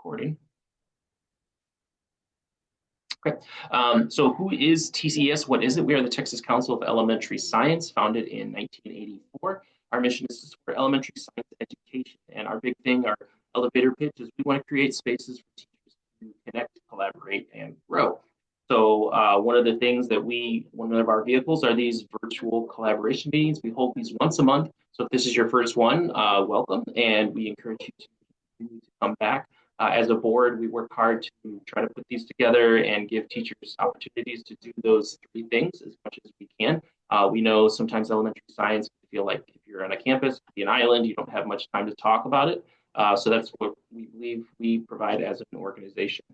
recording. Okay, so who is TCES? What is it? We are the Texas Council of Elementary Science, founded in 1984. Our mission is to support elementary science education, and our big thing, our elevator pitch, is we want to create spaces for teachers to connect, collaborate, and grow. So one of the things that one of our vehicles are these virtual collaboration meetings. We hold these once a month. So if this is your first one, welcome, and we encourage you to continue to come back. As a board, we work hard to try to put these together and give teachers opportunities to do those three things as much as we can. We know sometimes elementary science can feel like if you're on a campus, be an island, you don't have much time to talk about it. So that's what we believe we provide as an organization.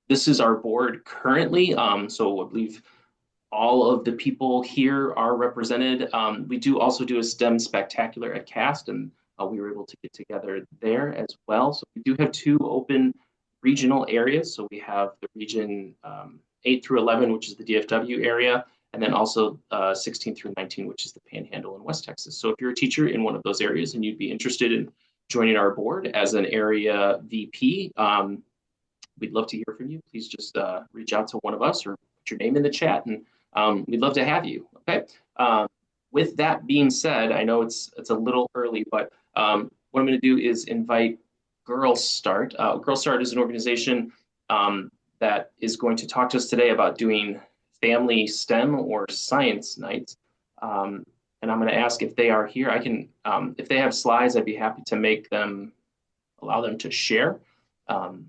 This is our board currently. So I believe all of the people here are represented. We do also do a STEM spectacular at CAST, and we were able to get together there as well. So we do have two open regional areas. So we have the region 8 through 11, which is the DFW area, and then also 16 through 19, which is the Panhandle in West Texas. So if you're a teacher in one of those areas and you'd be interested in joining our board as an area VP, we'd love to hear from you. Please just reach out to one of us or put your name in the chat, and we'd love to have you. Okay. With that being said, I know it's a little early, but what I'm going to do is invite Girlstart. Girlstart is an organization that is going to talk to us today about doing family STEM or science nights. And I'm going to ask if they are here. I can, if they have slides, I'd be happy to allow them to share. Let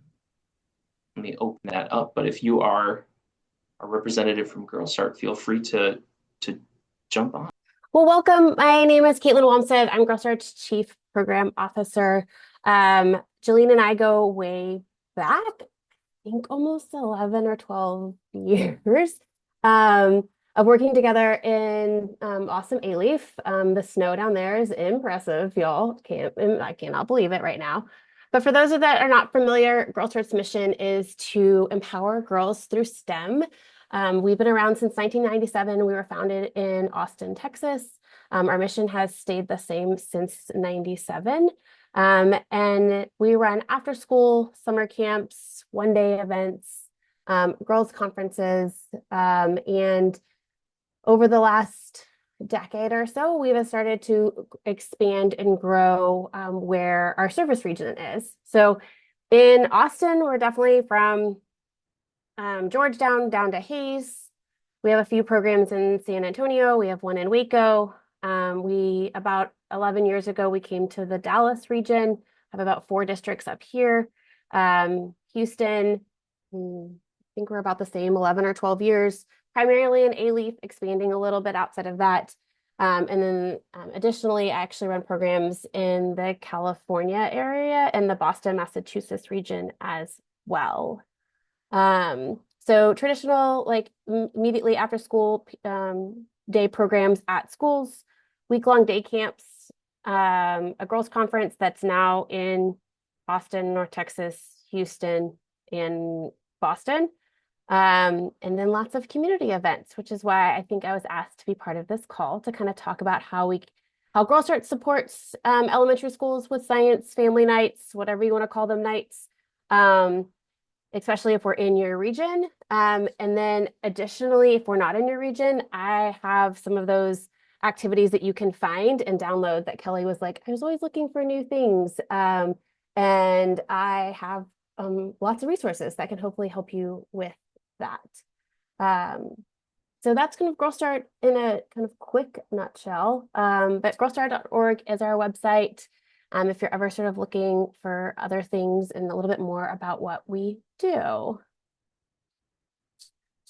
me open that up. But if you are a representative from Girlstart, feel free to jump on. Well, welcome. My name is Caitlin Walmstead. I'm Girlstart's Chief Program Officer. Jillian and I go way back, I think almost 11 or 12 years of working together in awesome A-Leaf. The snow down there is impressive, y'all. I cannot believe it right now. But for those that are not familiar, Girlstart's mission is to empower girls through STEM. We've been around since 1997. We were founded in Austin, Texas. Our mission has stayed the same since 97. And we run after school, summer camps, one-day events, girls conferences. And over the last decade or so, we've started to expand and grow where our service region is. So in Austin, we're definitely from Georgetown down to Hayes. We have a few programs in San Antonio. We have one in Waco. About 11 years ago, we came to the Dallas region, have about 4 districts up here. Houston, I think we're about the same, 11 or 12 years, primarily in A-Leaf, expanding a little bit outside of that. And then additionally, I actually run programs in the California area and the Boston, Massachusetts region as well. So traditional, like immediately after school day programs at schools, week-long day camps, a girls conference that's now in Austin, North Texas, Houston, and Boston. And then lots of community events, which is why I think I was asked to be part of this call to kind of talk about how Girlstart supports elementary schools with science, family nights, whatever you want to call them nights. Especially if we're in your region. And then additionally, if we're not in your region, I have some of those activities that you can find and download that Kelly was like, I was always looking for new things. And I have lots of resources that can hopefully help you with that. So that's kind of Girlstart in a kind of quick nutshell. But girlstart.org is our website. If you're ever sort of looking for other things and a little bit more about what we do.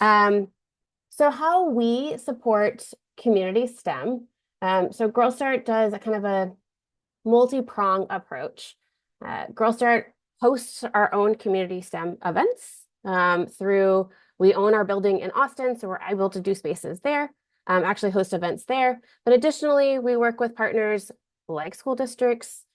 So how we support community STEM. So Girlstart does a kind of a multi-prong approach. Girlstart hosts our own community STEM events we own our building in Austin, so we're able to do spaces there, actually host events there. But additionally, we work with partners like school districts,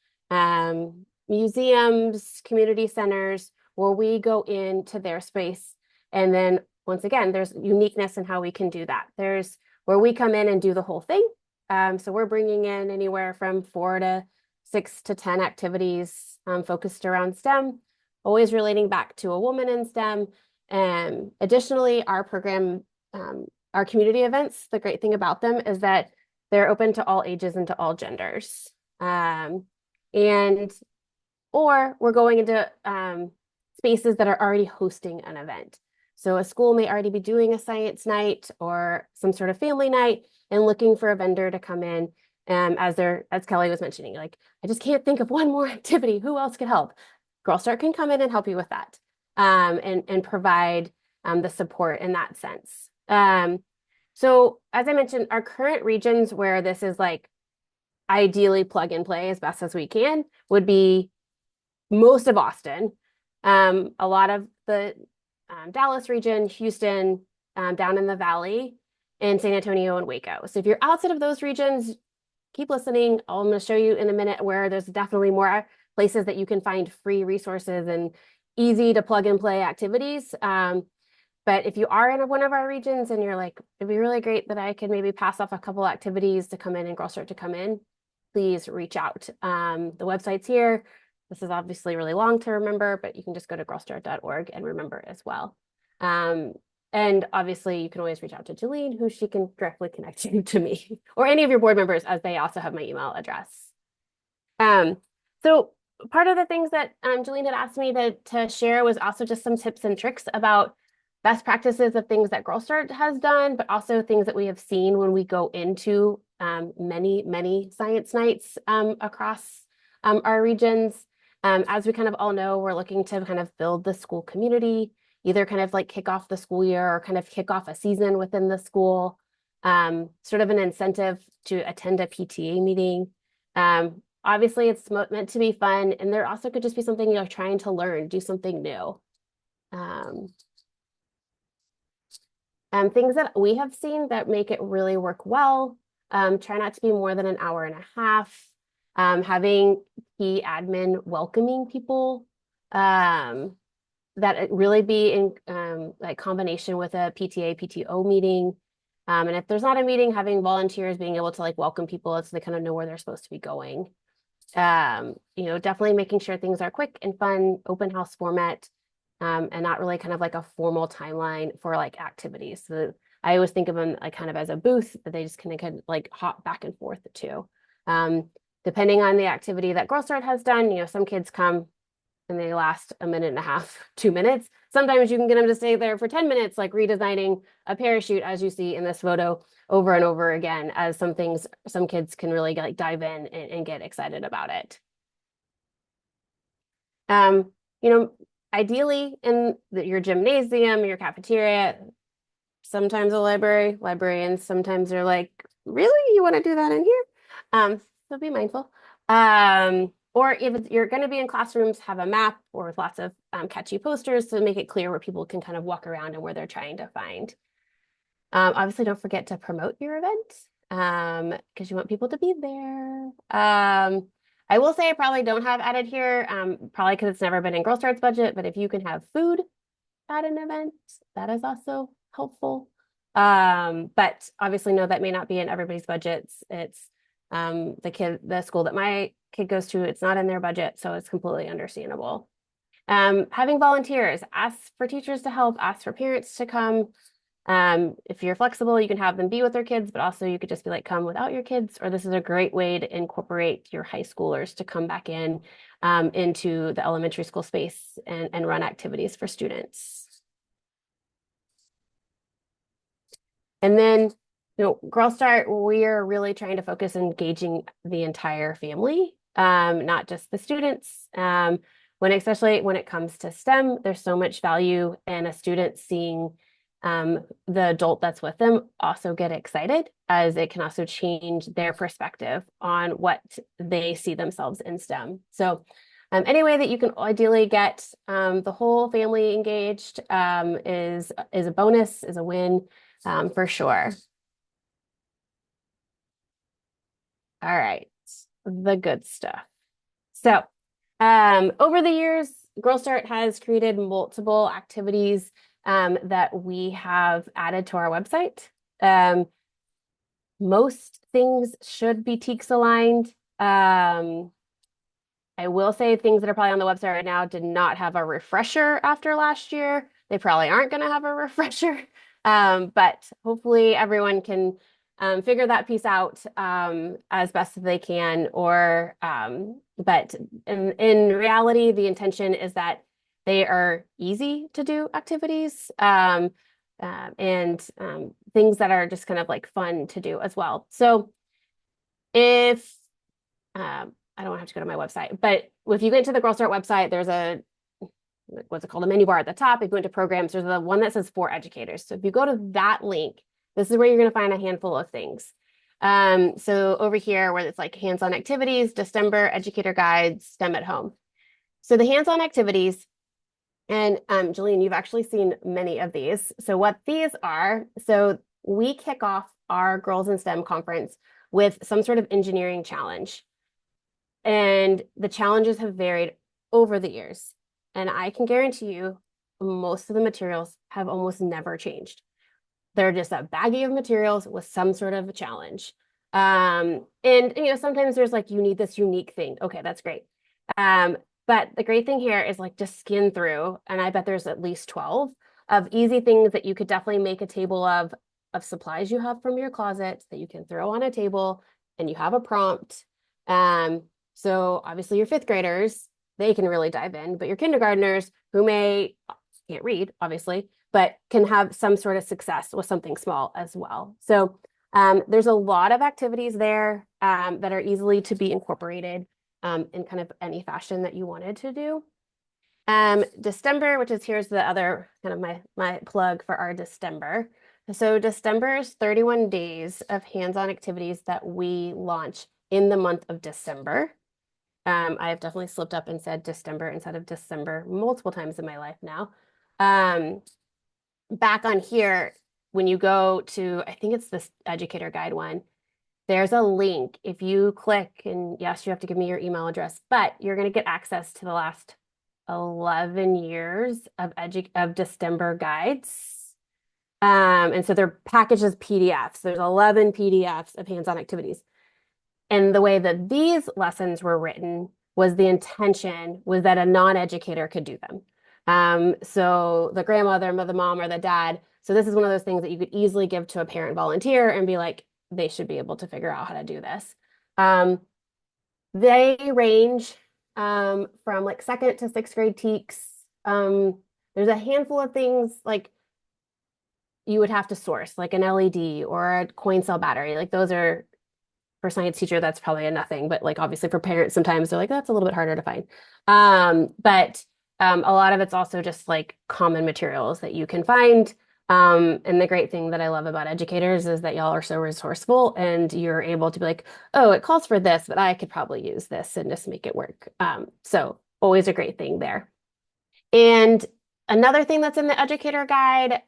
museums, community centers, where we go into their space. And then once again, there's uniqueness in how we can do that. There's where we come in and do the whole thing. So we're bringing in anywhere from 4 to 6 to 10 activities focused around STEM, always relating back to a woman in STEM. And additionally, our program, our community events, the great thing about them is that they're open to all ages and to all genders. And or we're going into spaces that are already hosting an event. So a school may already be doing a science night or some sort of family night and looking for a vendor to come in. As Kelly was mentioning, like, I just can't think of one more activity. Who else could help? Girlstart can come in and help you with that, and provide the support in that sense. So as I mentioned, our current regions where this is like ideally plug and play as best as we can would be most of Austin, a lot of the Dallas region, Houston, down in the Valley, and San Antonio and Waco. So if you're outside of those regions, keep listening. I'm going to show you in a minute where there's definitely more places that you can find free resources and easy to plug and play activities. But if you are in one of our regions and you're like, it'd be really great that I could maybe pass off a couple activities to come in and Girlstart to come in, please reach out. The website's here. This is obviously really long to remember, but you can just go to girlstart.org and remember as well. And obviously you can always reach out to Jolene, who she can directly connect you to me or any of your board members, as they also have my email address. So part of the things that Jolene had asked me to share was also just some tips and tricks about best practices of things that Girlstart has done, but also things that we have seen when we go into many science nights across our regions. As we kind of all know, we're looking to kind of build the school community, either kind of like kick off the school year or kind of kick off a season within the school, sort of an incentive to attend a PTA meeting. Obviously, it's meant to be fun, and there also could just be something you're trying to learn, do something new. Things that we have seen that make it really work well, try not to be more than an hour and a half. Having key admin welcoming people, that it really be in like combination with a PTA, PTO meeting. And if there's not a meeting, having volunteers being able to like welcome people so they kind of know where they're supposed to be going. Definitely making sure things are quick and fun, open house format, and not really kind of like a formal timeline for like activities. So I always think of them like kind of as a booth that they just kind of like hop back and forth to. Depending on the activity that Girlstart has done, some kids come and they last a minute and a half, 2 minutes. Sometimes you can get them to stay there for 10 minutes, like redesigning a parachute, as you see in this photo, over and over again, as some kids can really like dive in and get excited about it. Ideally in your gymnasium, your cafeteria, sometimes a library, librarians sometimes are like, really, you want to do that in here? So be mindful. Or if you're going to be in classrooms, have a map or lots of catchy posters to make it clear where people can kind of walk around and where they're trying to find. Obviously, don't forget to promote your event because you want people to be there. I will say I probably don't have added here, probably because it's never been in Girlstart's budget, but if you can have food at an event, that is also helpful. But obviously, no, that may not be in everybody's budgets. It's the school that my kid goes to, it's not in their budget, so it's completely understandable. Having volunteers, ask for teachers to help, ask for parents to come. If you're flexible, you can have them be with their kids, but also you could just be like, come without your kids, or this is a great way to incorporate your high schoolers to come back into the elementary school space and run activities for students. And then, Girlstart, we're really trying to focus on engaging the entire family, not just the students. Especially when it comes to STEM, there's so much value in a student seeing the adult that's with them also get excited, as it can also change their perspective on what they see themselves in STEM. So any way that you can ideally get the whole family engaged is a bonus, is a win for sure. All right, the good stuff. So over the years, Girlstart has created multiple activities that we have added to our website. Most things should be TEKS aligned. I will say things that are probably on the website right now did not have a refresher after last year. They probably aren't going to have a refresher. But hopefully everyone can figure that piece out as best as they can. But in reality, the intention is that they are easy to do activities and things that are just kind of like fun to do as well. So if I don't have to go to my website, but if you get to the Girlstart website, there's a what's it called, a menu bar at the top. If you go into programs, there's the one that says for educators. So if you go to that link, this is where you're going to find a handful of things. So over here where it's like hands-on activities, December, educator guides, STEM at home. So the hands-on activities, and Jillian, you've actually seen many of these. So what these are, so we kick off our Girls in STEM conference with some sort of engineering challenge. And the challenges have varied over the years. And I can guarantee you, most of the materials have almost never changed. They're just a baggie of materials with some sort of a challenge. And sometimes there's like, you need this unique thing. Okay, that's great. But the great thing here is like just skin through, and I bet there's at least 12 of easy things that you could definitely make a table of supplies you have from your closet that you can throw on a table, and you have a prompt. So obviously your fifth graders, they can really dive in, but your kindergartners who can't read, obviously, but can have some sort of success with something small as well. So there's a lot of activities there that are easily to be incorporated in kind of any fashion that you wanted to do. December, which is here's the other kind of my plug for our December. So December is 31 days of hands-on activities that we launch in the month of December. I have definitely slipped up and said December instead of December multiple times in my life now. Back on here, when you go to, I think it's this educator guide one, there's a link. If you click, and yes, you have to give me your email address, but you're going to get access to the last 11 years of December guides. And so they're packaged as PDFs. There's 11 PDFs of hands-on activities. And the way that these lessons were written was the intention was that a non-educator could do them. So the grandmother, the mom, or the dad. So this is one of those things that you could easily give to a parent volunteer and be like, they should be able to figure out how to do this. They range from like second to sixth grade teaks. There's a handful of things like you would have to source, like an LED or a coin cell battery. Like those are for science teacher, that's probably a nothing, but like obviously for parents, sometimes they're like, that's a little bit harder to find. But a lot of it's also just like common materials that you can find. And the great thing that I love about educators is that y'all are so resourceful and you're able to be like, oh, it calls for this, but I could probably use this and just make it work. So always a great thing there. And another thing that's in the educator guide,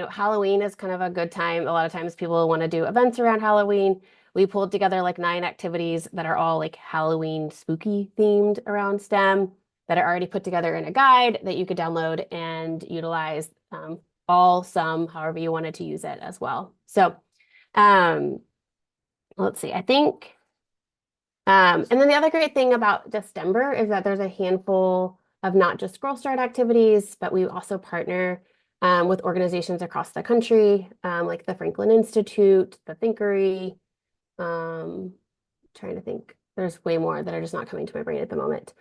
Halloween is kind of a good time. A lot of times people want to do events around Halloween. We pulled together like 9 activities that are all like Halloween spooky themed around STEM that are already put together in a guide that you could download and utilize however you wanted to use it as well. So let's see, I think, and then the other great thing about December is that there's a handful of not just Girlstart activities, but we also partner with organizations across the country, like the Franklin Institute, the Thinkery. Trying to think, there's way more that are just not coming to my brain at the moment.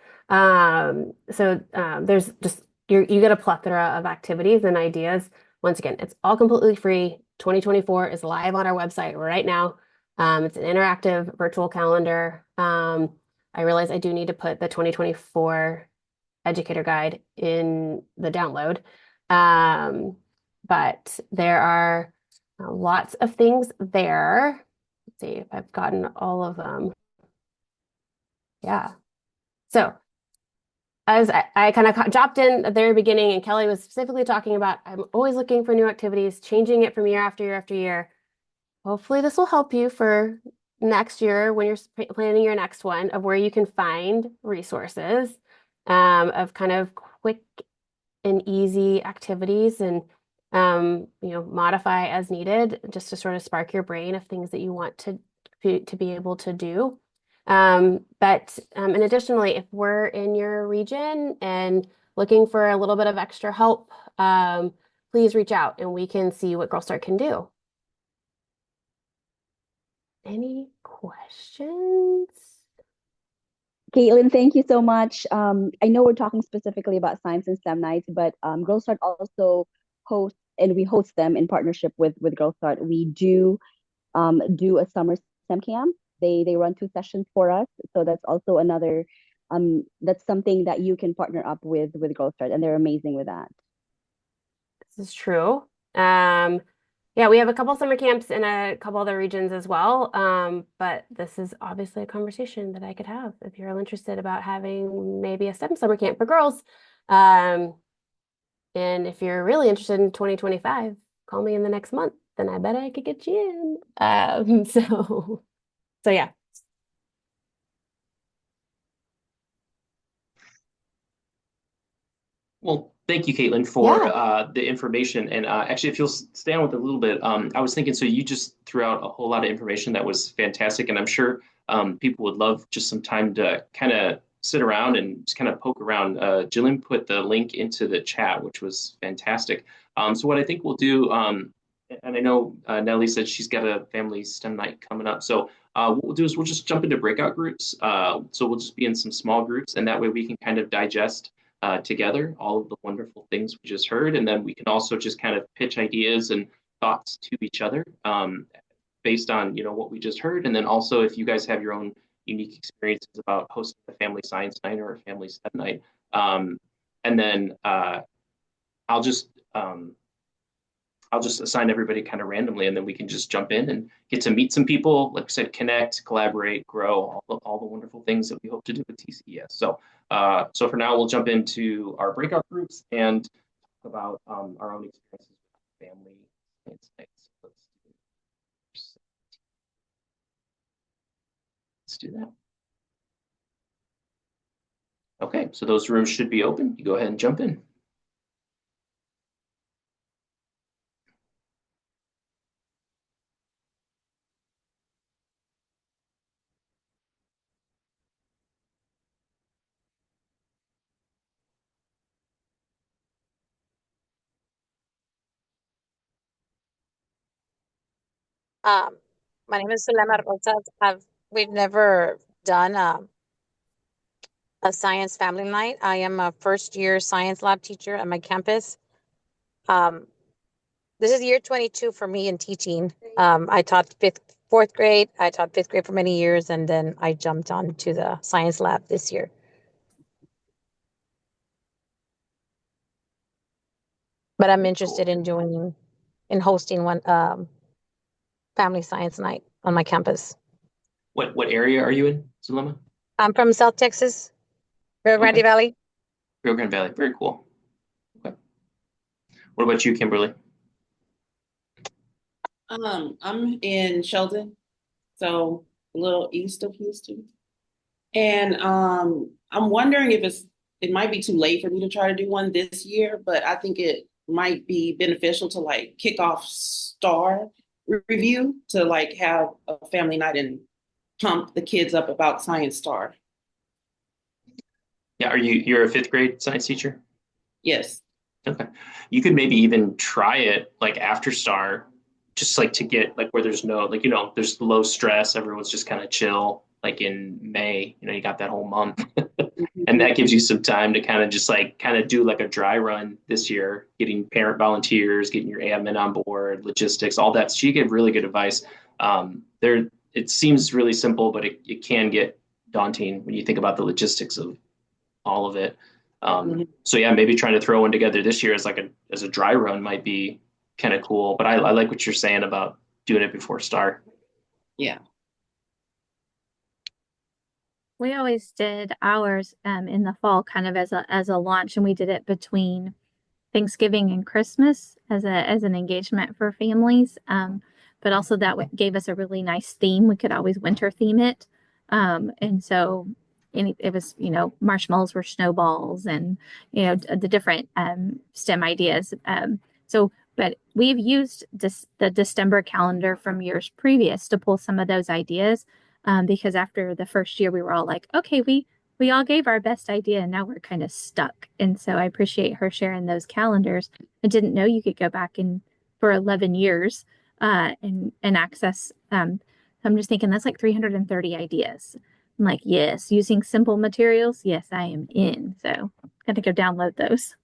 There's just you get a plethora of activities and ideas. Once again, it's all completely free. 2024 is live on our website right now. It's an interactive virtual calendar. I realize I do need to put the 2024 educator guide in the download. But there are lots of things there. Let's see if I've gotten all of them. Yeah. So as I kind of dropped in at the very beginning, and Kelly was specifically talking about, I'm always looking for new activities, changing it from year after year after year. Hopefully this will help you for next year when you're planning your next one of where you can find resources of kind of quick and easy activities and modify as needed just to sort of spark your brain of things that you want to be able to do. And additionally, if we're in your region and looking for a little bit of extra help, please reach out and we can see what Girlstart can do. Any questions? Caitlin, thank you so much. I know we're talking specifically about science and STEM nights, but Girlstart also hosts, and we host them in partnership with Girlstart. We do a summer STEM camp. They run 2 sessions for us, so that's also another that's something that you can partner up with Girlstart, and they're amazing with that. This is true. Yeah, we have a couple summer camps in a couple other regions as well. But this is obviously a conversation that I could have if you're interested about having maybe a STEM summer camp for girls. Um, and if you're really interested in 2025, call me in the next month, then I bet I could get you in. So yeah. Well, thank you, Caitlin, for Yeah. the information. And actually, if you'll stay on with it a little bit, I was thinking, so you just threw out a whole lot of information that was fantastic. And I'm sure people would love just some time to kind of sit around and just kind of poke around. Jillian put the link into the chat, which was fantastic. So what I think we'll do, and I know Nellie said she's got a family STEM night coming up. So what we'll do is we'll just jump into breakout groups. So we'll just be in some small groups, and that way we can kind of digest together all of the wonderful things we just heard. And then we can also just kind of pitch ideas and thoughts to each other based on, what we just heard. And then also if you guys have your own unique experiences about hosting a family science night or a family STEM night. And then I'll just um, I'll just assign everybody kind of randomly, and then we can just jump in and get to meet some people. Like I said, connect, collaborate, grow, all the wonderful things that we hope to do with TCES. So for now, we'll jump into our breakout groups and talk about our own experiences with family science nights. Let's do that. Okay, so those rooms should be open. You go ahead and jump in. Um, my name is Sulema Rosas. We've never done a science family night. I am a first year science lab teacher at my campus. Um, this is year 22 for me in teaching. I taught fourth grade. I taught fifth grade for many years, and then I jumped on to the science lab this year. But I'm interested in hosting one family science night on my campus. What area are you in, Zulema? I'm from South Texas, Rio Grande Okay, Valley. Rio Grande Valley. Very cool. Okay. What about you, Kimberly? I'm in Sheldon, so a little east of Houston. And I'm wondering if it might be too late for me to try to do one this year, but I think it might be beneficial to like kick off Star Review to like have a family night and pump the kids up about Science Star. Yeah, you're a fifth grade science teacher? Yes. Okay. You could maybe even try it like after Star, just like to get like where there's no like there's low stress, everyone's just kind of chill. Like in May, you got that whole month. And that gives you some time to kind of just like kind of do like a dry run this year, getting parent volunteers, getting your admin on board, logistics, all that. So you give really good advice. There, it seems really simple, but it can get daunting when you think about the logistics of all of it. So yeah, maybe trying to throw one together this year as a dry run might be kind of cool. But I like what you're saying about doing it before Star. Yeah. We always did ours in the fall kind of as a launch, and we did it between Thanksgiving and Christmas as an engagement for families. But also that gave us a really nice theme. We could always winter theme it. And so it was, marshmallows were snowballs and, the different STEM ideas. But we've used the December calendar from years previous to pull some of those ideas. because after the first year, we were all like, okay, we all gave our best idea and now we're kind of stuck. And so I appreciate her sharing those calendars. I didn't know you could go back in for 11 years and access. I'm just thinking that's like 330 ideas. I'm like, yes, using simple materials. Yes, I am in. So got to go download those.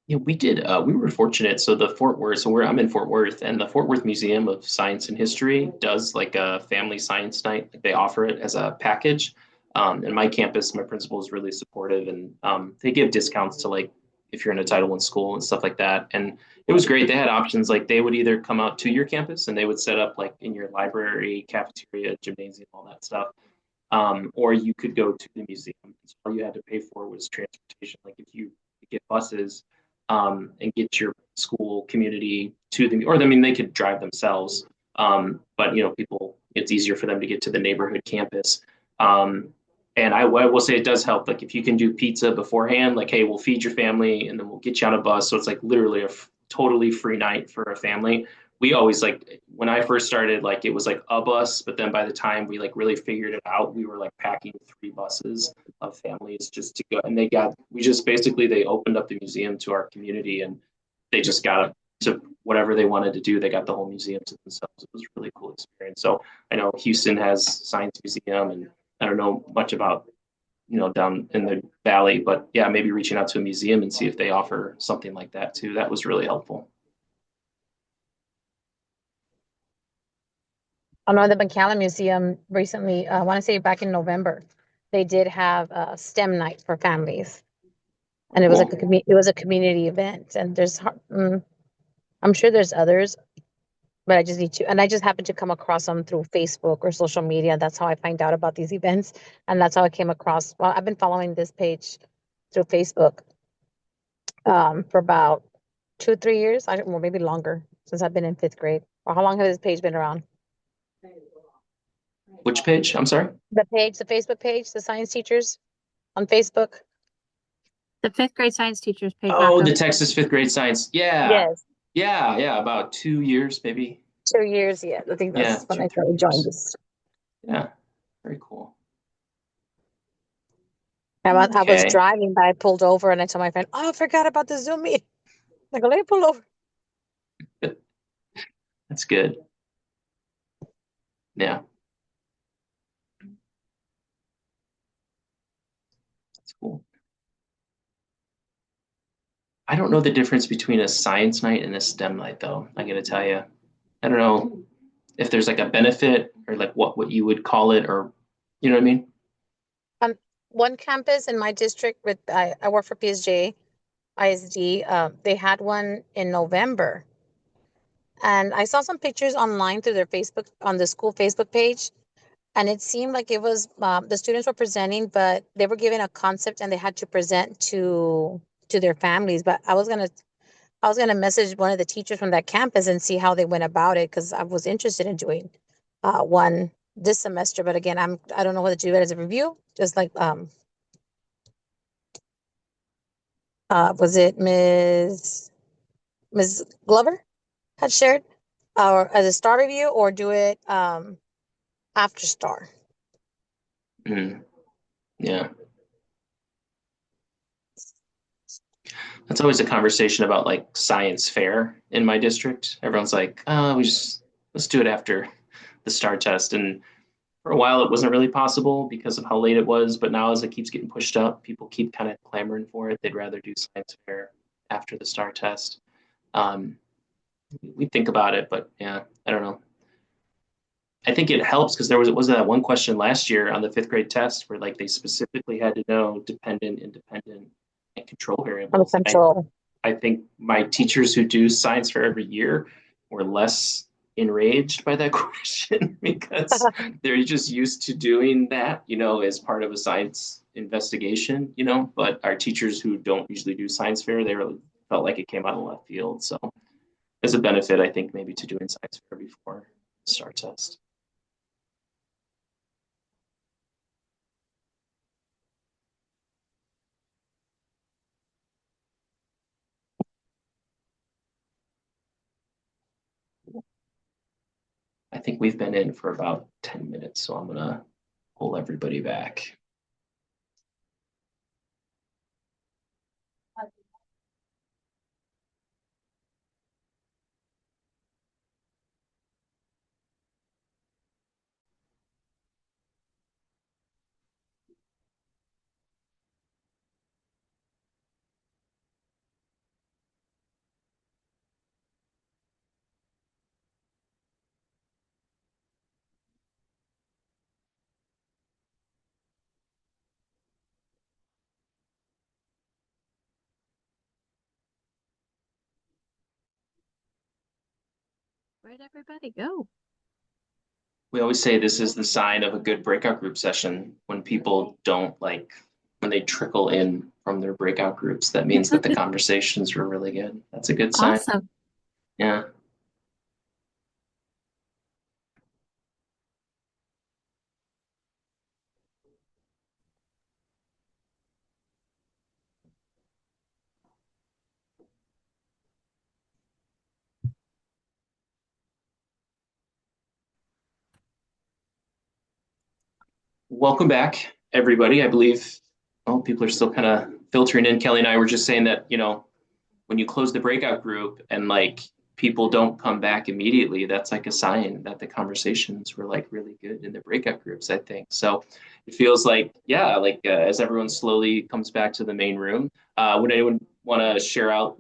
Yeah, we did. We were fortunate. So the Fort Worth, so where I'm in Fort Worth, and the Fort Worth Museum of Science and History does like a family science night. Like they offer it as a package. And my campus, my principal is really supportive, and they give discounts to like if you're in a Title I school and stuff like that. And it was great. They had options like they would either come out to your campus and they would set up like in your library, cafeteria, gymnasium, all that stuff. Or you could go to the museum. So all you had to pay for was transportation. Like if you get buses and get your school community to them, or I mean, they could drive themselves. But you know, people, it's easier for them to get to the neighborhood campus. And I will say it does help. Like if you can do pizza beforehand, like, hey, we'll feed your family and then we'll get you on a bus. So it's like literally a totally free night for a family. We always like when I first started, like it was like a bus, but then by the time we like really figured it out, we were like packing 3 buses of families just to go. And we just basically, they opened up the museum to our community and they just got to whatever they wanted to do. They got the whole museum to themselves. It was a really cool experience. So I know Houston has Science Museum, and I don't know much about, you know, down in the valley, but yeah, maybe reaching out to a museum and see if they offer something like that too. That was really helpful. I know the McAllen Museum recently, I want to say back in November, they did have a STEM night for families. And it was like Cool. it was a community event. And I'm sure there's others, but I just need to, and I just happened to come across them through Facebook or social media. That's how I find out about these events. And that's how I came across, well, I've been following this page through Facebook for about 2, 3 years. Well, maybe longer since I've been in 5th grade. Or how long has this page been around? Which page? I'm sorry. The Facebook page, the science teachers on Facebook. The 5th grade science teachers page back Oh, the open. Texas fifth grade science. Yeah. Yes, Yeah. About 2 years, maybe. 2 years. Yeah, I think Yeah. that's when Two, I three started joining years. this. Yeah. Very cool. I was Okay. driving, but I pulled over and I told my friend, "Oh, I forgot about the Zoom meeting." Like, let me pull over. That's good. Yeah. That's cool. I don't know the difference between a science night and a STEM night, though. I got to tell you, I don't know if there's like a benefit or like what you would call it, or you know what I mean? On one campus in my district, with I work for PSJ ISD. They had one in November, and I saw some pictures online through their Facebook on the school Facebook page, and it seemed like it was the students were presenting, but they were given a concept and they had to present to their families. But I was gonna message one of the teachers from that campus and see how they went about it because I was interested in doing one this semester. But again, I don't know whether to do it as a review, just like was it Ms. Glover had shared, or as a star review, or do it after star. Mm, yeah. That's always a conversation about like science fair in my district. Everyone's like, oh, let's do it after the STAR test. And for a while, it wasn't really possible because of how late it was. But now, as it keeps getting pushed up, people keep kind of clamoring for it. They'd rather do science fair after the STAR test. Um, we think about it, but yeah, I don't know. I think it helps because there was that one question last year on the 5th grade test where like they specifically had to know dependent, independent, and control On the variables. And control. I think my teachers who do science fair every year were less enraged by that question because they're just used to doing that, you know, as part of a science investigation, you know. But our teachers who don't usually do science fair, they really felt like it came out of left field. So there's a benefit, I think, maybe to doing science fair before the STAR test. I think we've been in for about 10 minutes, so I'm gonna pull everybody back. Where'd everybody go? We always say this is the sign of a good breakout group session when people don't when they trickle in from their breakout groups. That means that the conversations were really good. That's a good sign. Awesome. Yeah. Welcome back, everybody. I believe, well, people are still kind of filtering in. Kelly and I were just saying that, when you close the breakout group and people don't come back immediately, that's like a sign that the conversations were really good in the breakout groups, I think. So it feels like, yeah, as everyone slowly comes back to the main room, would anyone want to share out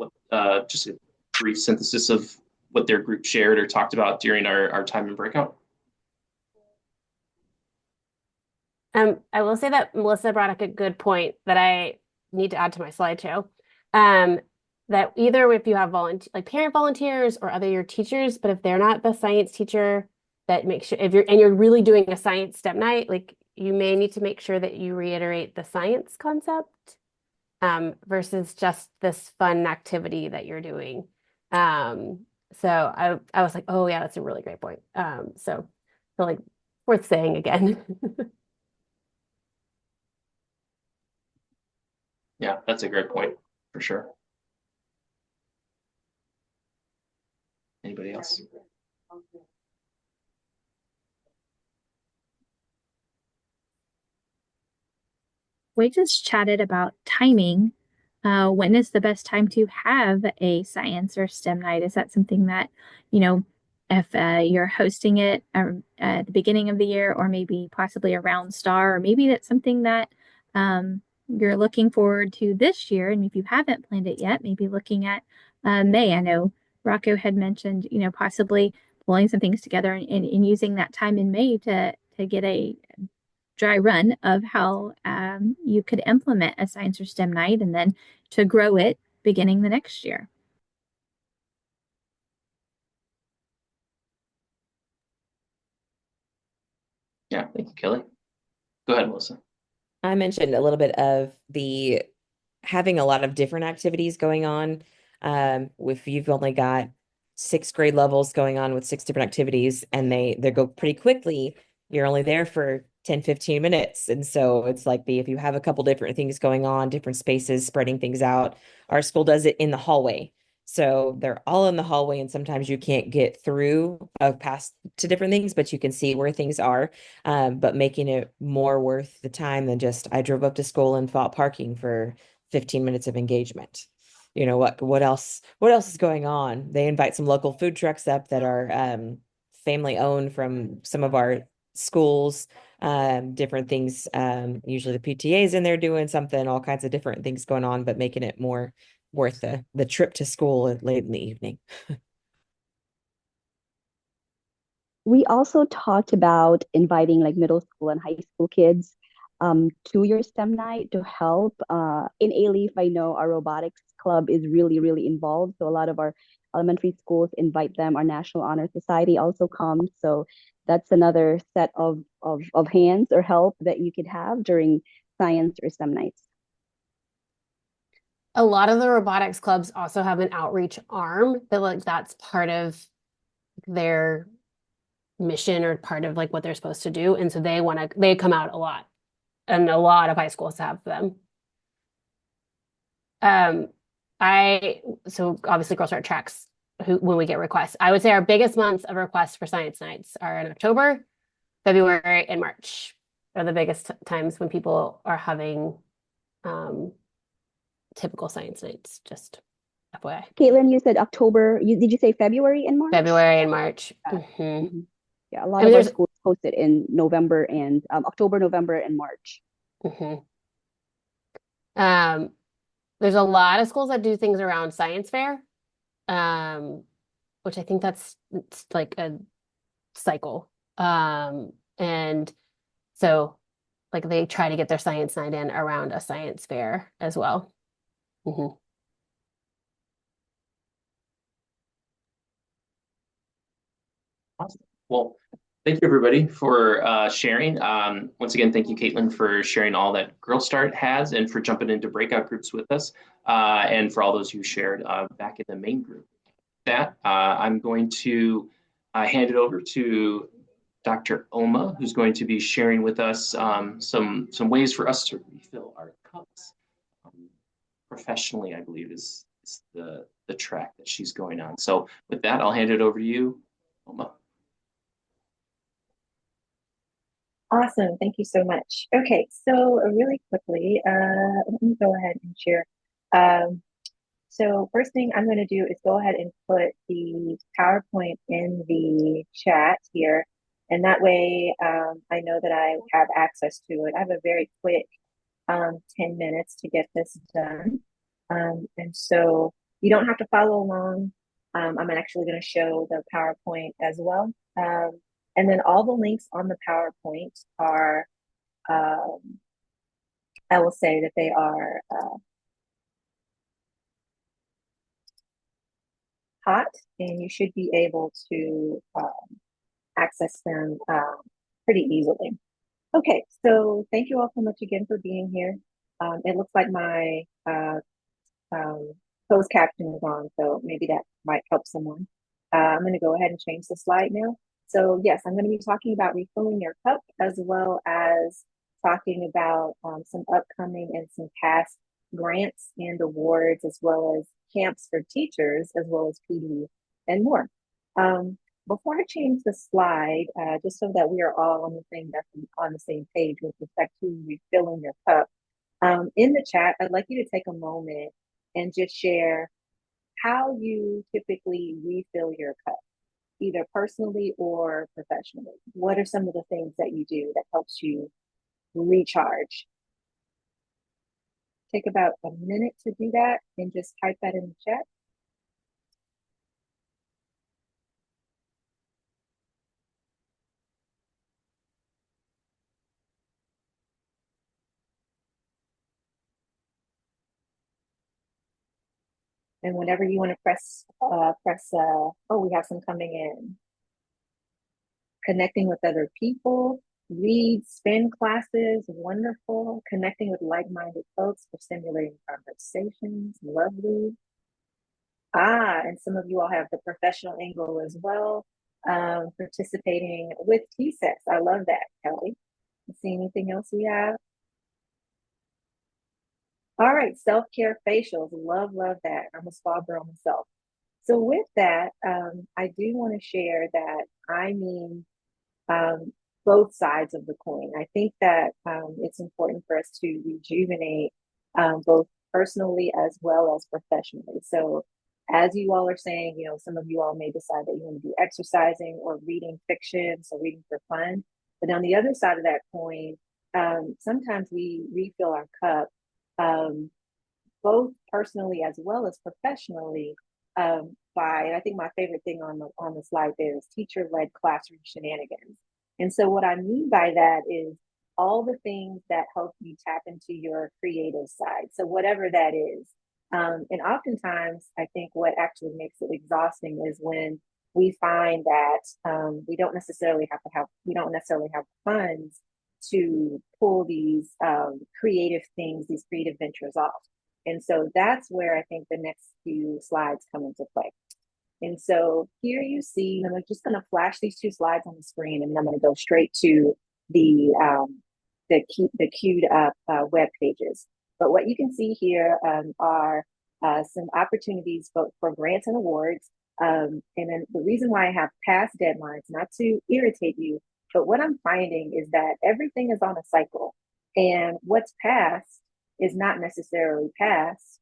just a brief synthesis of what their group shared or talked about during our time in breakout? I will say that Melissa brought up a good point that I need to add to my slideshow. That either if you have parent volunteers or other your teachers, but if they're not the science teacher, that makes sure if you're really doing a science STEM night, you may need to make sure that you reiterate the science concept, versus just this fun activity that you're doing. So I was like, oh yeah, that's a really great point. So worth saying again. Yeah, that's a great point for sure. Anybody else? We just chatted about timing. When is the best time to have a science or STEM night? Is that something that, if you're hosting it at the beginning of the year, or maybe possibly around STAR, or maybe that's something that you're looking forward to this year, and if you haven't planned it yet, maybe looking at May. I know Rocco had mentioned, possibly pulling some things together and using that time in May to get a dry run of how you could implement a science or STEM night, and then to grow it beginning the next year. Yeah, thank you, Kelly. Go ahead, Melissa. I mentioned a little bit of the having a lot of different activities going on. If you've only got 6th grade levels going on with 6 different activities and they go pretty quickly, you're only there for 10, 15 minutes. And so it's if you have a couple different things going on, different spaces, spreading things out. Our school does it in the hallway. So they're all in the hallway, and sometimes you can't get through past to different things, but you can see where things are. But making it more worth the time than just I drove up to school and fought parking for 15 minutes of engagement. What else is going on? They invite some local food trucks up that are family owned from some of our schools, different things. Usually the PTA is in there doing something, all kinds of different things going on, but making it more worth the trip to school late in the evening. We also talked about inviting middle school and high school kids to your STEM night to help. In A-Leaf, I know our robotics club is really, really involved. So a lot of our elementary schools invite them. Our National Honor Society also comes. So that's another set of hands or help that you could have during science or STEM nights. A lot of the robotics clubs also have an outreach arm that that's part of their mission or part of what they're supposed to do. And so they come out a lot, and a lot of high schools have them. So obviously Girlstart tracks when we get requests. I would say our biggest months of requests for science nights are in October, February, and March are the biggest times when people are having typical science nights, just FYI. Caitlin, you said October. Did you say February and March? February and March. Yeah, a lot of our schools hosted in November and October, November, and March. There's a lot of schools that do things around science fair, which I think it's like a cycle. And so like they try to get their science night in around a science fair as well. Awesome. Well, thank you everybody for sharing. Once again, thank you, Caitlin, for sharing all that Girlstart has and for jumping into breakout groups with us, and for all those who shared back in the main group. With that, I'm going to hand it over to Dr. Omah, who's going to be sharing with us some ways for us to refill our cups. Professionally, I believe is the track that she's going on. So with that, I'll hand it over to you, Omah. Awesome. Thank you so much. Okay, so really quickly, let me go ahead and share. So first thing I'm going to do is go ahead and put the PowerPoint in the chat here. And that way I know that I have access to it. I have a very quick 10 minutes to get this done. And so you don't have to follow along. I'm actually going to show the PowerPoint as well. And then all the links on the PowerPoint are, I will say that they are hot, and you should be able to access them pretty easily. Okay, so thank you all so much again for being here. It looks like my closed caption is on, so maybe that might help someone. I'm going to go ahead and change the slide now. So yes, I'm going to be talking about refilling your cup, as well as talking about some upcoming and some past grants and awards, as well as camps for teachers, as well as PD and more. Before I change the slide, just so that we are all on the same page with respect to refilling your cup, in the chat, I'd like you to take a moment and just share how you typically refill your cup, either personally or professionally. What are some of the things that you do that helps you recharge? Take about a minute to do that and just type that in the chat. And whenever you want to press, oh, we have some coming in. Connecting with other people, read, spin classes, wonderful. Connecting with like-minded folks for stimulating conversations, lovely. And some of you all have the professional angle as well. Participating with TCES. I love that, Kelly. See anything else we have? All right, self-care facials. Love that. I'm a spa girl myself. So with that, I do want to share that I mean both sides of the coin. I think that it's important for us to rejuvenate both personally as well as professionally. So as you all are saying, you know, some of you all may decide that you want to be exercising or reading fiction, so reading for fun. But on the other side of that coin, sometimes we refill our cup both personally as well as professionally by, I think my favorite thing on the slide there is teacher-led classroom shenanigans. And so what I mean by that is all the things that help you tap into your creative side. So whatever that is. And oftentimes, I think what actually makes it exhausting is when we find that we don't necessarily have funds to pull these creative things, these creative ventures off. And so that's where I think the next few slides come into play. And so here you see, I'm just going to flash these two slides on the screen, and then I'm going to go straight to the queued up web pages. But what you can see here are some opportunities for grants and awards. And then the reason why I have past deadlines, not to irritate you, but what I'm finding is that everything is on a cycle. And what's past is not necessarily past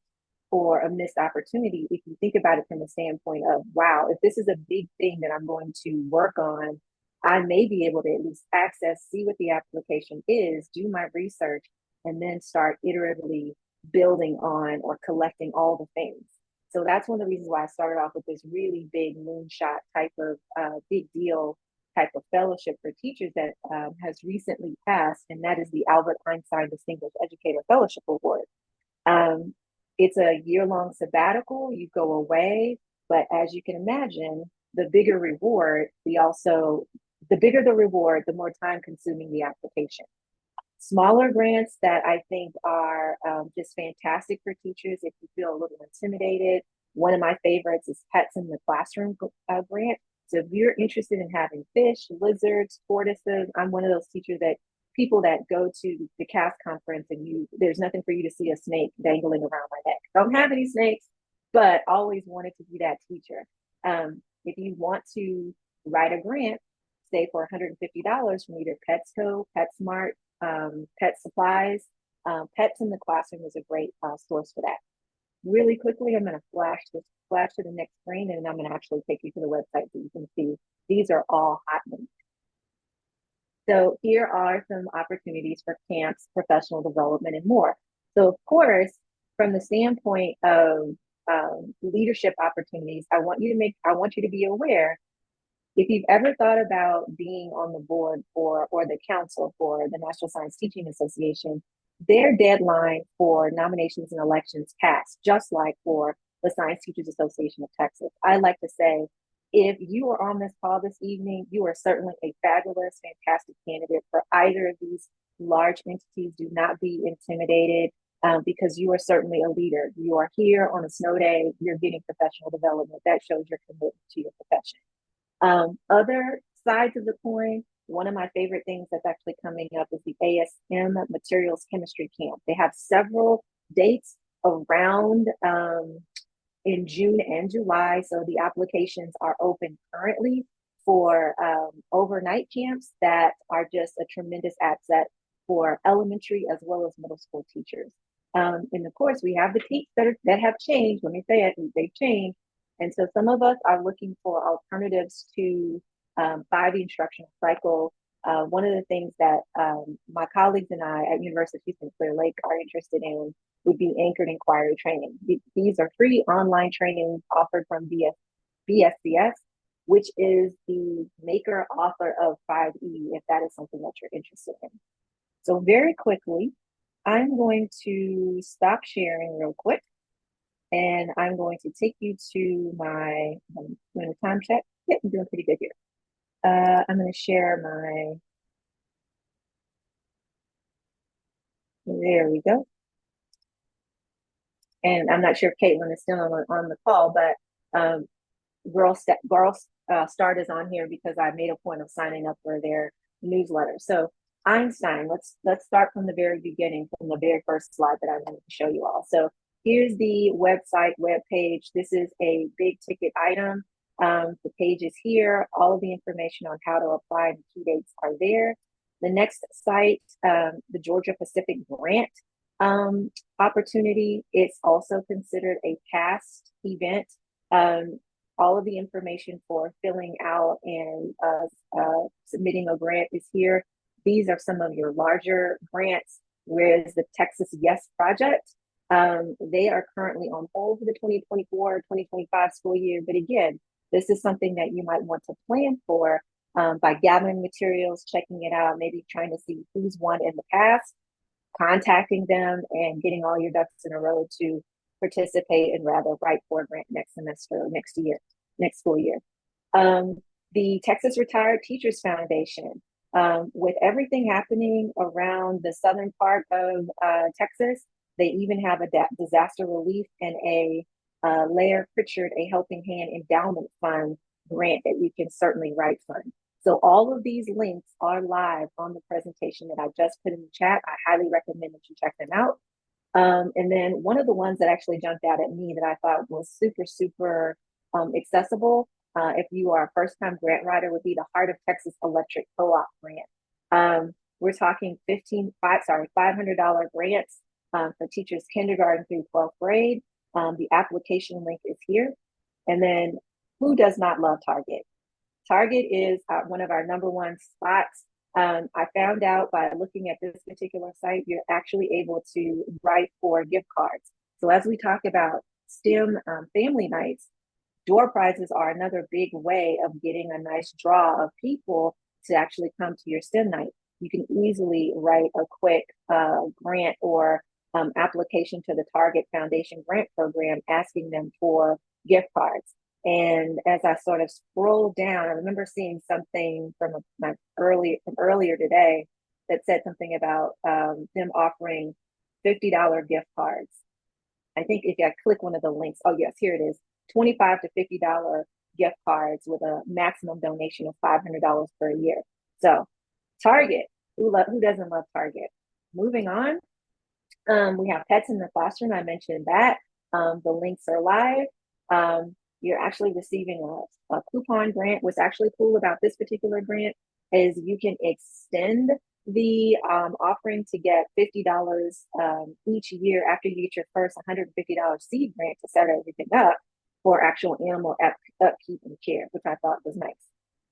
for a missed opportunity if you think about it from the standpoint of, wow, if this is a big thing that I'm going to work on, I may be able to at least access, see what the application is, do my research, and then start iteratively building on or collecting all the things. So that's one of the reasons why I started off with this really big moonshot type of big deal type of fellowship for teachers that has recently passed, and that is the Albert Einstein Distinguished Educator Fellowship Award. It's a year-long sabbatical. You go away, but as you can imagine, the bigger reward, the bigger the reward, the more time consuming the application. Smaller grants that I think are just fantastic for teachers if you feel a little intimidated. One of my favorites is Pets in the Classroom grant. So if you're interested in having fish, lizards, tortoises, I'm one of those teachers that people that go to the CAS conference and there's nothing for you to see a snake dangling around my neck. Don't have any snakes, but always wanted to be that teacher. If you want to write a grant, say for $150 from either PetsCo, PetSmart, Pet Supplies, Pets in the Classroom is a great source for that. Really quickly, I'm going to flash to the next screen, and I'm going to actually take you to the website so you can see these are all hot links. So here are some opportunities for camps, professional development, and more. So of course, from the standpoint of leadership opportunities, I want you to be aware, if you've ever thought about being on the board or the council for the National Science Teaching Association, their deadline for nominations and elections passed, just like for the Science Teachers Association of Texas. I like to say, if you are on this call this evening, you are certainly a fabulous, fantastic candidate for either of these large entities. Do not be intimidated because you are certainly a leader. You are here on a snow day, you're getting professional development. That shows your commitment to your profession. Other sides of the coin, one of my favorite things that's actually coming up is the ASM Materials Chemistry Camp. They have several dates around in June and July. So the applications are open currently for overnight camps that are just a tremendous asset for elementary as well as middle school teachers. And of course, we have the peaks that have changed. Let me say it, they've changed. And so some of us are looking for alternatives to 5 instructional cycle. One of the things that my colleagues and I at University of Houston Clear Lake are interested in would be anchored inquiry training. These are free online trainings offered from BSCS, which is the maker author of 5E, if that is something that you're interested in. So very quickly, I'm going to stop sharing real quick. And I'm going to take you to I'm doing a time check. Yeah, I'm doing pretty good here. I'm going to share there we go. And I'm not sure if Caitlin is still on the call, but Girlstart is on here because I made a point of signing up for their newsletter. So Einstein, let's start from the very beginning, from the very first slide that I wanted to show you all. So here's the web page. This is a big ticket item. The page is here. All of the information on how to apply and key dates are there. The next site, the Georgia Pacific Grant opportunity, it's also considered a past event. All of the information for filling out and submitting a grant is here. These are some of your larger grants, whereas the Texas Yes Project, they are currently on hold for the 2024-2025 school year. But again, this is something that you might want to plan for by gathering materials, checking it out, maybe trying to see who's won in the past, contacting them, and getting all your ducks in a row to participate and rather write for a grant next semester or next school year. The Texas Retired Teachers Foundation, with everything happening around the southern part of Texas, they even have a disaster relief and a Laird Pritchard, a Helping Hand Endowment Fund grant that you can certainly write from. So all of these links are live on the presentation that I just put in the chat. I highly recommend that you check them out. And then one of the ones that actually jumped out at me that I thought was super, super accessible. If you are a first-time grant writer, would be the Heart of Texas Electric Co-op grant. We're talking $500 grants for teachers kindergarten through 12th grade. The application link is here. And then, who does not love Target? Target is one of our number one spots. I found out by looking at this particular site, you're actually able to write for gift cards. So as we talk about STEM family nights, door prizes are another big way of getting a nice draw of people to actually come to your STEM night. You can easily write a quick grant or application to the Target Foundation grant program asking them for gift cards. And as I sort of scrolled down, I remember seeing something from earlier today that said something about them offering $50 gift cards. I think if I click one of the links, oh yes, here it is, $25 to $50 gift cards with a maximum donation of $500 per year. So Target, who doesn't love Target? Moving on, we have Pets in the Classroom. I mentioned that. The links are live. You're actually receiving a coupon grant. What's actually cool about this particular grant is you can extend the offering to get $50 each year after you get your first $150 seed grant to set everything up for actual animal upkeep and care, which I thought was nice.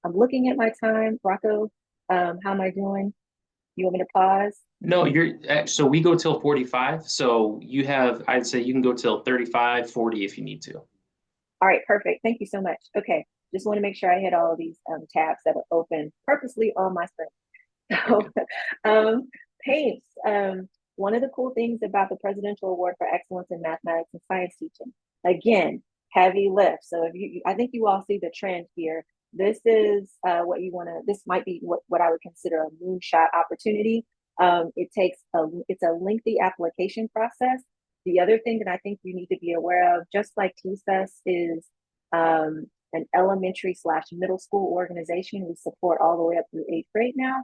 I'm looking at my time. Rocco, how am I doing? You want me to pause? No, so we go till 45. So I'd say you can go till 35, 40 if you need to. All right, perfect. Thank you so much. Okay, just want to make sure I hit all of these tabs that are open purposely on my screen. So, PACE, one of the cool things about the Presidential Award for Excellence in Mathematics and Science Teaching, again, heavy lift. So I think you all see the trend here. This is this might be what I would consider a moonshot opportunity. It's a lengthy application process. The other thing that I think you need to be aware of, just like TCES is an elementary/middle school organization, we support all the way up through 8th grade now.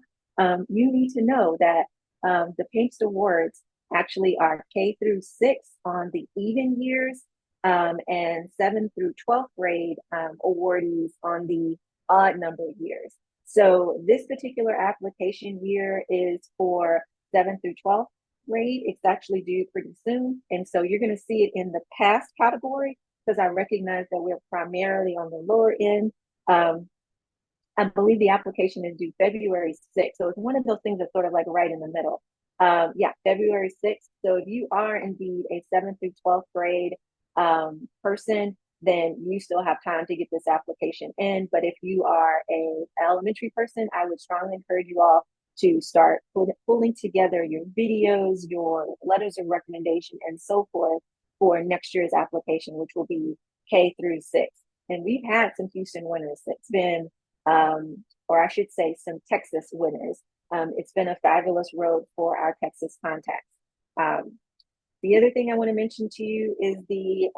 You need to know that the PACE Awards actually are K through 6 on the even years and 7th through 12th grade awardees on the odd number years. So this particular application year is for 7th through 12th grade. It's actually due pretty soon. And so you're going to see it in the past category because I recognize that we're primarily on the lower end. I believe the application is due February 6th. So it's one of those things that's sort of like right in the middle. February 6th. So if you are indeed a 7th through 12th grade person, then you still have time to get this application in. But if you are an elementary person, I would strongly encourage you all to start pulling together your videos, your letters of recommendation, and so forth for next year's application, which will be K through 6. And we've had some Houston winners. It's been, or I should say, some Texas winners. It's been a fabulous road for our Texas contacts. The other thing I want to mention to you is the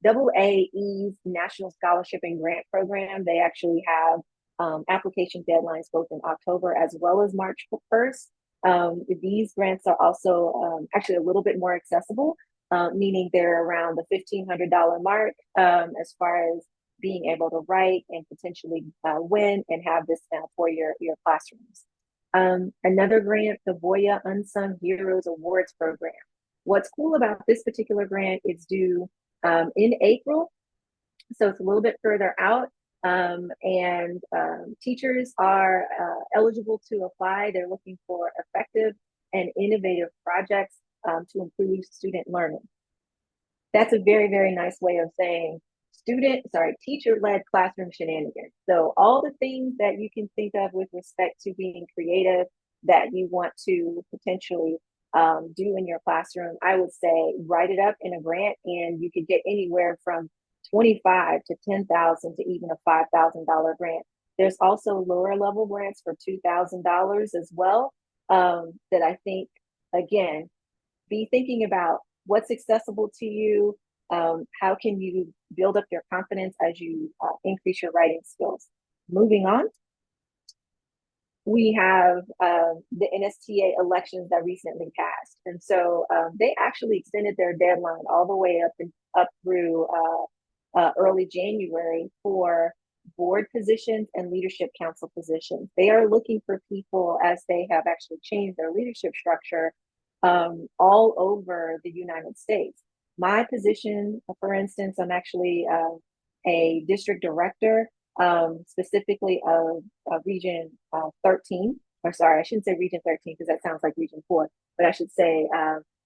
AAE's National Scholarship and Grant Program. They actually have application deadlines both in October as well as March 1st. These grants are also actually a little bit more accessible, meaning they're around the $1,500 mark as far as being able to write and potentially win and have this for your classrooms. Another grant, the Voya Unsung Heroes Awards Program. What's cool about this particular grant, it's due in April, so it's a little bit further out, and teachers are eligible to apply. They're looking for effective and innovative projects to improve student learning. That's a very, very nice way of saying teacher-led classroom shenanigans. So all the things that you can think of with respect to being creative that you want to potentially do in your classroom, I would say write it up in a grant, and you could get anywhere from $25,000 to $10,000 to even a $5,000 grant. There's also lower level grants for $2,000 as well that I think, again, be thinking about what's accessible to you. How can you build up your confidence as you increase your writing skills? Moving on. we have the NSTA elections that recently passed. And so they actually extended their deadline all the way up through early January for board positions and leadership council positions. They are looking for people, as they have actually changed their leadership structure all over the United States. My position, for instance, I'm actually a district director, specifically of Region 13. Or sorry, I shouldn't say Region 13 because that sounds like Region 4, but I should say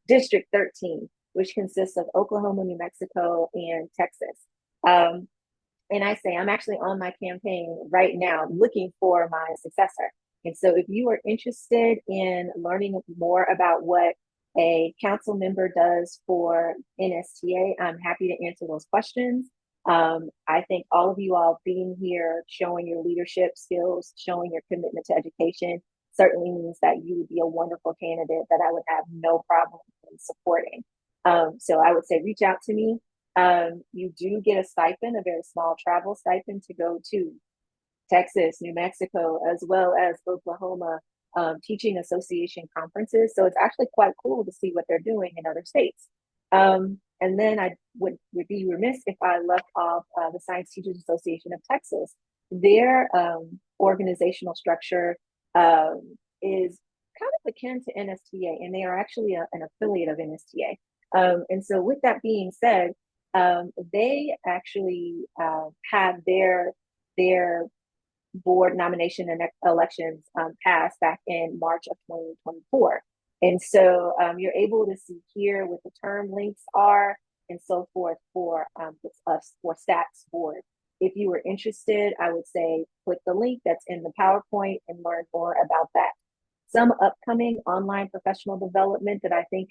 District 13, which consists of Oklahoma, New Mexico, and Texas. And I say I'm actually on my campaign right now looking for my successor. And so if you are interested in learning more about what a council member does for NSTA, I'm happy to answer those questions. I think all of you all being here, showing your leadership skills, showing your commitment to education certainly means that you would be a wonderful candidate that I would have no problem in supporting. So I would say reach out to me. You do get a stipend, a very small travel stipend to go to Texas, New Mexico, as well as Oklahoma teaching association conferences. So it's actually quite cool to see what they're doing in other states. And then I would be remiss if I left off the Science Teachers Association of Texas. Their organizational structure is kind of akin to NSTA, and they are actually an affiliate of NSTA. And so with that being said, they actually had their board nomination and elections passed back in March of 2024. And so you're able to see here what the term links are and so forth for stats board. If you were interested, I would say click the link that's in the PowerPoint and learn more about that. Some upcoming online professional development that I think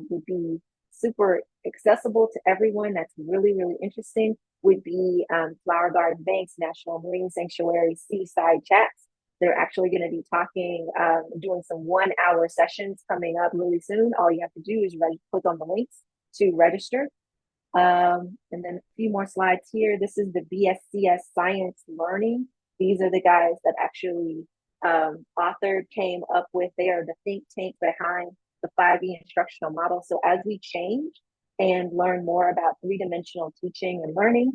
would be super accessible to everyone that's really, really interesting would be Flower Garden Banks, National Marine Sanctuary, Seaside Chats. They're actually going to be talking, doing some 1-hour sessions coming up really soon. All you have to do is click on the links to register. And then a few more slides here. This is the BSCS Science Learning. These are the guys that actually authored, came up with, they are the think tank behind the 5E instructional model. So as we change and learn more about three-dimensional teaching and learning,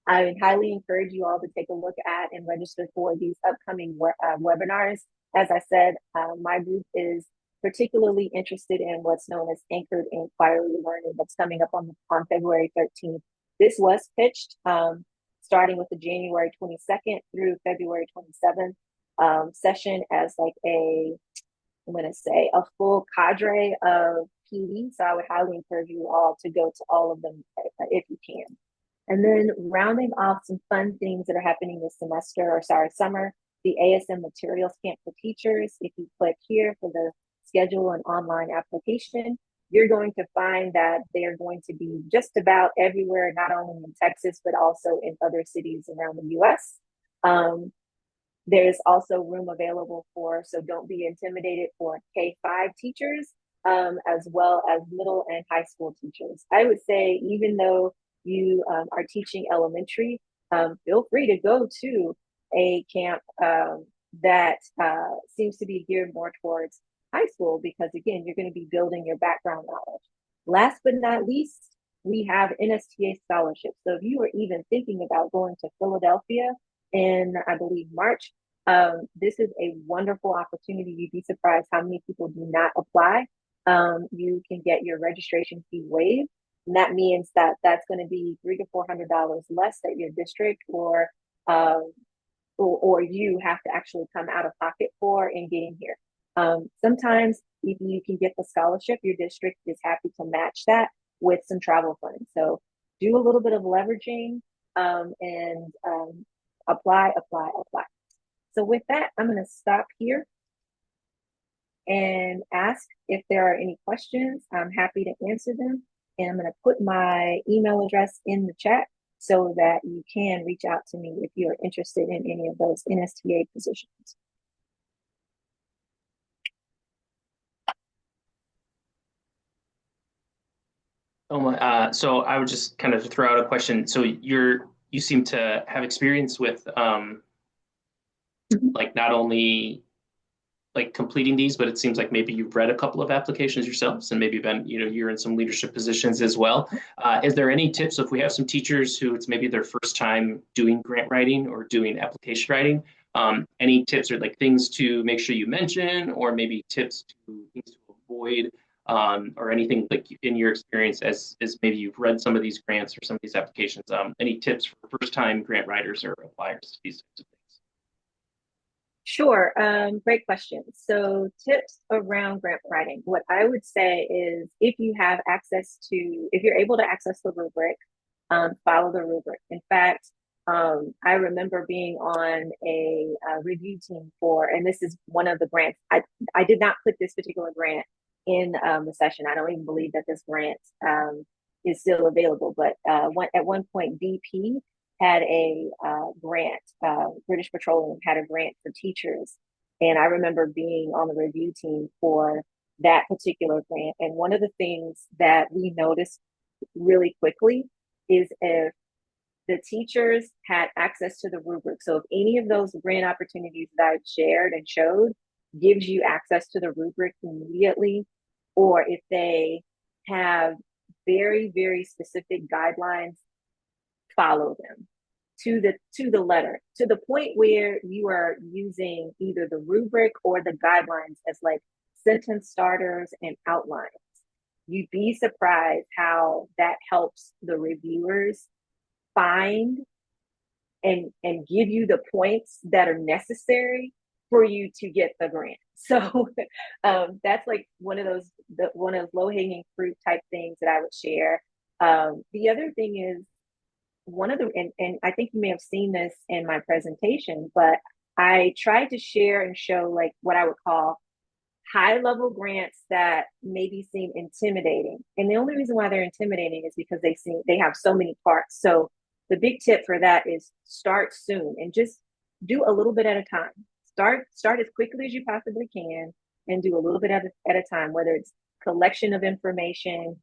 I would highly encourage you all to take a look at and register for these upcoming webinars. As I said, my group is particularly interested in what's known as anchored inquiry learning that's coming up on February 13th. This was pitched starting with the January 22nd through February 27th session as like I'm going to say a full cadre of PD. So I would highly encourage you all to go to all of them if you can. And then rounding off some fun things that are happening this summer, the ASM Materials Camp for Teachers. If you click here for the schedule and online application, you're going to find that they're going to be just about everywhere, not only in Texas, but also in other cities around the US. There's also room available so don't be intimidated, for K-5 teachers, as well as middle and high school teachers. I would say, even though you are teaching elementary, feel free to go to a camp that seems to be geared more towards high school, because again, you're going to be building your background knowledge. Last but not least, we have NSTA scholarships. So if you are even thinking about going to Philadelphia in, I believe, March, this is a wonderful opportunity. You'd be surprised how many people do not apply. You can get your registration fee waived. And that means that that's going to be $300 to $400 less that your district or you have to actually come out of pocket for in getting here. Sometimes if you can get the scholarship, your district is happy to match that with some travel funds. So do a little bit of leveraging and apply. So with that, I'm going to stop here and ask if there are any questions. I'm happy to answer them. And I'm going to put my email address in the chat so that you can reach out to me if you're interested in any of those NSTA positions. So I would just kind of throw out a question. So you seem to have experience with like not only like completing these, but it seems like maybe you've read a couple of applications yourselves and maybe been, you're in some leadership positions as well. Is there any tips if we have some teachers who it's maybe their first time doing grant writing or doing application writing? Any tips or like things to make sure you mention, or maybe tips to things to avoid, or anything like in your experience as maybe you've read some of these grants or some of these applications? Any tips for first time grant writers or appliers to these types of things? Sure. Great question. So tips around grant writing. What I would say is if you're able to access the rubric, follow the rubric. In fact, I remember being on a review team and this is one of the grants. I did not put this particular grant in the session. I don't even believe that this grant is still available, but at one point, BP had a grant, British Petroleum had a grant for teachers. And I remember being on the review team for that particular grant. And one of the things that we noticed really quickly is if the teachers had access to the rubric. So if any of those grant opportunities that I shared and showed gives you access to the rubric immediately, or if they have very, very specific guidelines, follow them to the letter, to the point where you are using either the rubric or the guidelines as like sentence starters and outlines. You'd be surprised how that helps the reviewers find and give you the points that are necessary for you to get the grant. So that's like one of those low-hanging fruit type things that I would share. The other thing is and I think you may have seen this in my presentation, but I tried to share and show like what I would call high-level grants that maybe seem intimidating. And the only reason why they're intimidating is because they have so many parts. So the big tip for that is start soon and just do a little bit at a time. Start as quickly as you possibly can and do a little bit at a time, whether it's collection of information,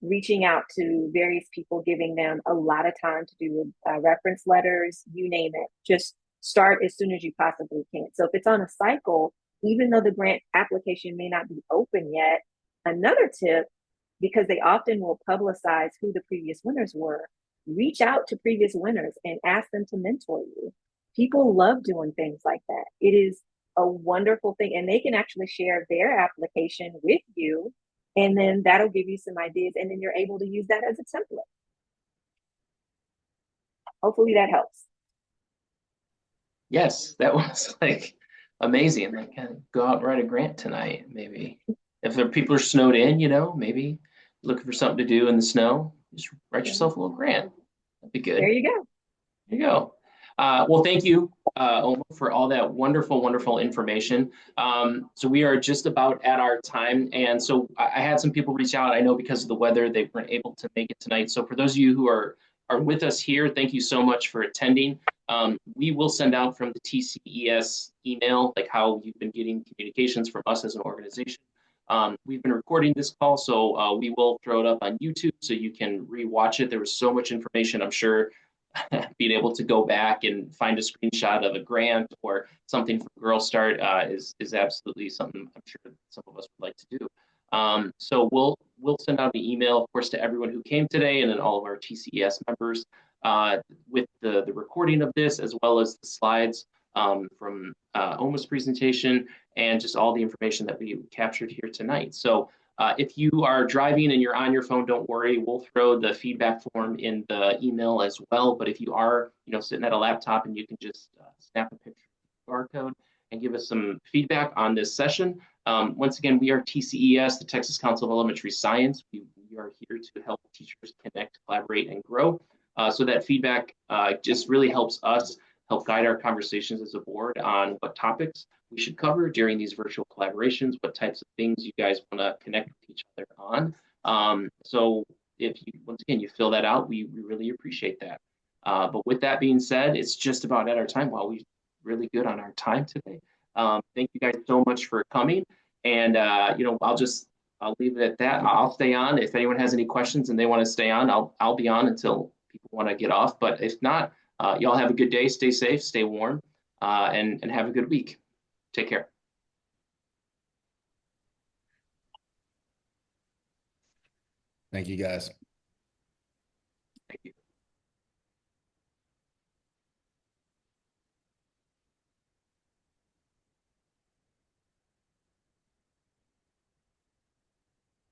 reaching out to various people, giving them a lot of time to do reference letters, you name it. Just start as soon as you possibly can. So if it's on a cycle, even though the grant application may not be open yet, another tip, because they often will publicize who the previous winners were, reach out to previous winners and ask them to mentor you. People love doing things like that. It is a wonderful thing, and they can actually share their application with you, and then that'll give you some ideas, and then you're able to use that as a template. Hopefully that helps. Yes, that was like amazing. Like, go out and write a grant tonight, maybe. If there people are snowed in, maybe looking for something to do in the snow, just write yourself a little grant. That'd be good. There you go. There you go. Well, thank you, Omah, for all that wonderful, wonderful information. So we are just about at our time. And so I had some people reach out. I know because of the weather, they weren't able to make it tonight. So for those of you who are with us here, thank you so much for attending. We will send out from the TCES email, like how you've been getting communications from us as an organization. We've been recording this call, so we will throw it up on YouTube so you can rewatch it. There was so much information, I'm sure. Being able to go back and find a screenshot of a grant or something from Girlstart is absolutely something I'm sure some of us would like to do. So we'll send out an email, of course, to everyone who came today, and then all of our TCES members with the recording of this, as well as the slides from Omah's presentation and just all the information that we captured here tonight. So if you are driving and you're on your phone, don't worry. We'll throw the feedback form in the email as well. But if you are, sitting at a laptop and you can just snap a picture of the QR code and give us some feedback on this session. Once again, we are TCES, the Texas Council of Elementary Science. We are here to help teachers connect, collaborate, and grow. So that feedback just really helps us help guide our conversations as a board on what topics we should cover during these virtual collaborations, what types of things you guys want to connect with each other on. So if you, once again, you fill that out, we really appreciate that. But with that being said, it's just about at our time. Wow, we're really good on our time today. Thank you guys so much for coming. And, I'll leave it at that. I'll stay on. If anyone has any questions and they want to stay on, I'll be on until people want to get off. But if not, y'all have a good day. Stay safe, stay warm. and have a good week. Take care. Thank you, guys.